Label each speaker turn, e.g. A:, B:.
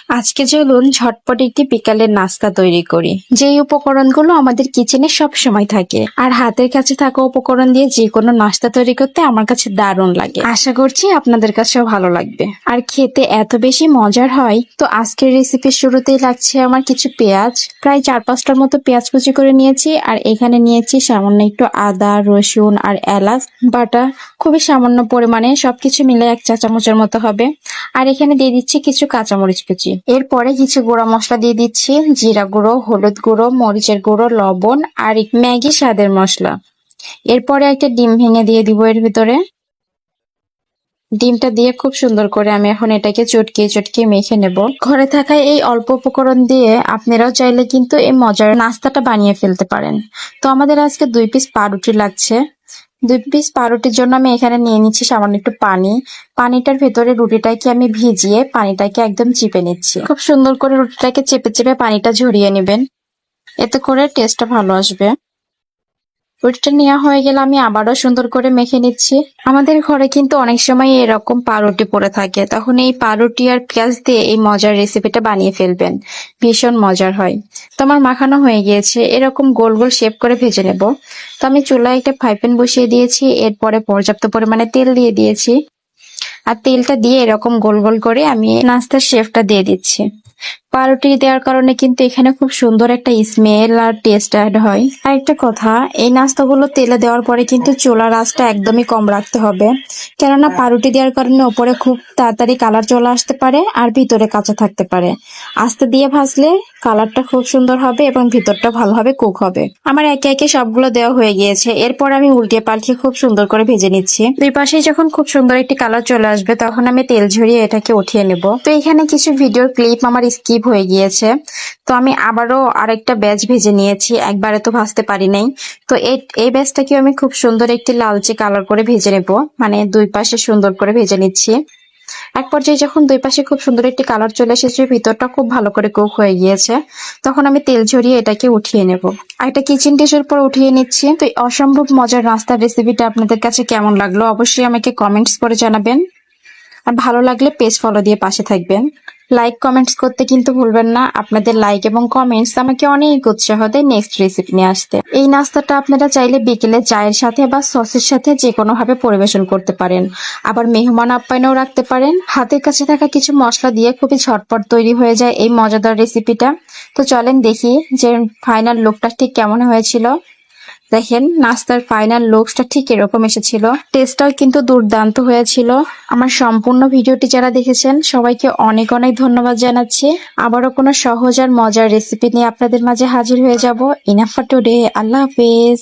A: আজকে চলুন ঝটপট একটি বিকালের নাস্তা তৈরি করি। যেই উপকরণগুলো আমাদের কিচেনে সব সময় থাকে আর হাতের কাছে থাকা উপকরণ দিয়ে যে কোনো নাস্তা তৈরি করতে আমার কাছে দারুণ লাগে। আশা করছি আপনাদের কাছেও ভালো লাগবে আর খেতে এত বেশি মজার হয়। তো আজকের রেসিপির শুরুতেই লাগছে আমার কিছু পেঁয়াজ, প্রায় 4-5টার মতো পেঁয়াজ কুচি করে নিয়েছি। আর এখানে নিয়েছি সামান্য একটু আদা, রসুন আর এলাচ বাটা, খুবই সামান্য পরিমাণে, সবকিছু মিলে 1 চা চামচের মতো হবে। আর এখানে দিয়ে দিচ্ছি কিছু কাঁচামরিচ কুচি। এরপরে কিছু গুঁড়া মশলা দিয়ে দিচ্ছি, জিরা গুঁড়ো, হলুদ গুঁড়ো, মরিচের গুঁড়ো, লবণ আর ম্যাগি স্বাদের মশলা। এরপরে একটা ডিম ভেঙে দিয়ে দিব এর ভিতরে। ডিমটা দিয়ে খুব সুন্দর করে আমি এখন এটাকে চটকিয়ে চটকিয়ে মেখে নেব। ঘরে থাকা এই অল্প উপকরণ দিয়ে আপনারাও চাইলে কিন্তু এই মজার নাস্তাটা বানিয়ে ফেলতে পারেন। তো আমাদের আজকে 2 পিস পাউরুটি লাগছে। 2 পিস পাউরুটির জন্য আমি এখানে নিয়ে নিচ্ছি সামান্য একটু পানি। পানিটার ভেতরে রুটিটাকে আমি ভিজিয়ে পানিটাকে একদম চিপে নিচ্ছি। খুব সুন্দর করে রুটিটাকে চেপে চেপে পানিটা ঝরিয়ে নেবেন, এতে করে টেস্টটা ভালো আসবে। রুটিটা নেওয়া হয়ে গেলে আমি আবারও সুন্দর করে মেখে নিচ্ছি। আমাদের ঘরে কিন্তু অনেক সময় এরকম পাউরুটি পড়ে থাকে, তখন এই পাউরুটি আর পেঁয়াজ দিয়ে এই মজার রেসিপিটা বানিয়ে ফেলবেন, ভীষণ মজার হয়। তো আমার মাখানো হয়ে গিয়েছে, এরকম গোল গোল শেপ করে ভেজে নেব। তো আমি চুলায় একটা ফ্রাই প্যান বসিয়ে দিয়েছি, এরপরে পর্যাপ্ত পরিমাণে তেল দিয়ে দিয়েছি। আর তেলটা দিয়ে এরকম গোল গোল করে আমি নাস্তার শেপটা দিয়ে দিচ্ছি। পাউরুটি দেওয়ার কারণে কিন্তু এখানে খুব সুন্দর একটা স্মেল আর টেস্ট অ্যাড হয়। আর একটা কথা, এই নাস্তাগুলো তেলে দেওয়ার পরে কিন্তু চুলার আঁচটা একদমই কম রাখতে হবে, কেননা পাউরুটি দেওয়ার কারণে ওপরে খুব তাড়াতাড়ি কালার চলে আসতে পারে আর ভিতরে কাঁচা থাকতে পারে। আস্তে দিয়ে ভাজলে কালারটা খুব সুন্দর হবে এবং ভিতরটা ভালোভাবে কুক হবে। আমার একে একে সবগুলো দেওয়া হয়ে গিয়েছে, এরপর আমি উল্টে পাল্টে খুব সুন্দর করে ভেজে নিচ্ছি। দুই পাশেই যখন খুব সুন্দর একটি কালার চলে আসবে তখন আমি তেল ঝরিয়ে এটাকে উঠিয়ে নেব। তো এখানে কিছু ভিডিওর ক্লিপ আমার স্কিপ হয়ে গিয়েছে, তো আমি আবারও আরেকটা ব্যাচ ভেজে নিয়েছি, একবারে তো ভাজতে পারি নাই। তো এই ব্যাচটাকে আমি খুব সুন্দর একটি লালচে কালার করে ভেজে নেব, মানে দুই পাশে সুন্দর করে ভেজে নিচ্ছি। এক পর্যায়ে যখন দুই পাশে খুব সুন্দর একটি কালার চলে এসেছে, ভিতরটা খুব ভালো করে কুক হয়ে গিয়েছে, তখন আমি তেল ঝরিয়ে এটাকে উঠিয়ে নেব। আর এটা কিচেন ডিশের পর উঠিয়ে নিচ্ছি। তো এই অসম্ভব মজার নাস্তার রেসিপিটা আপনাদের কাছে কেমন লাগলো অবশ্যই আমাকে কমেন্টস করে জানাবেন। আর ভালো লাগলে পেজ ফলো দিয়ে পাশে থাকবেন। লাইক কমেন্টস করতে কিন্তু ভুলবেন না, আপনাদের লাইক এবং কমেন্টস আমাকে অনেক উৎসাহ দেয় নেক্সট রেসিপি নিয়ে আসতে। এই নাস্তাটা আপনারা চাইলে বিকেলে চায়ের সাথে বা সসের সাথে যে কোনো ভাবে পরিবেশন করতে পারেন, আবার মেহমান আপ্যায়নেও রাখতে পারেন। হাতের কাছে থাকা কিছু মশলা দিয়ে খুবই ঝটপট তৈরি হয়ে যায় এই মজাদার রেসিপিটা। তো চলেন দেখি যে ফাইনাল লুকটা ঠিক কেমন হয়েছিল। দেখেন নাস্তার ফাইনাল লুকসটা ঠিক এরকম এসেছিল, টেস্টটাও কিন্তু দুর্দান্ত হয়েছিল। আমার সম্পূর্ণ ভিডিওটি যারা দেখেছেন সবাইকে অনেক অনেক ধন্যবাদ জানাচ্ছি। আবারও কোনো সহজ আর মজার রেসিপি নিয়ে আপনাদের মাঝে হাজির হয়ে যাব। ইনাফ ফর টুডে, আল্লাহ হাফেজ।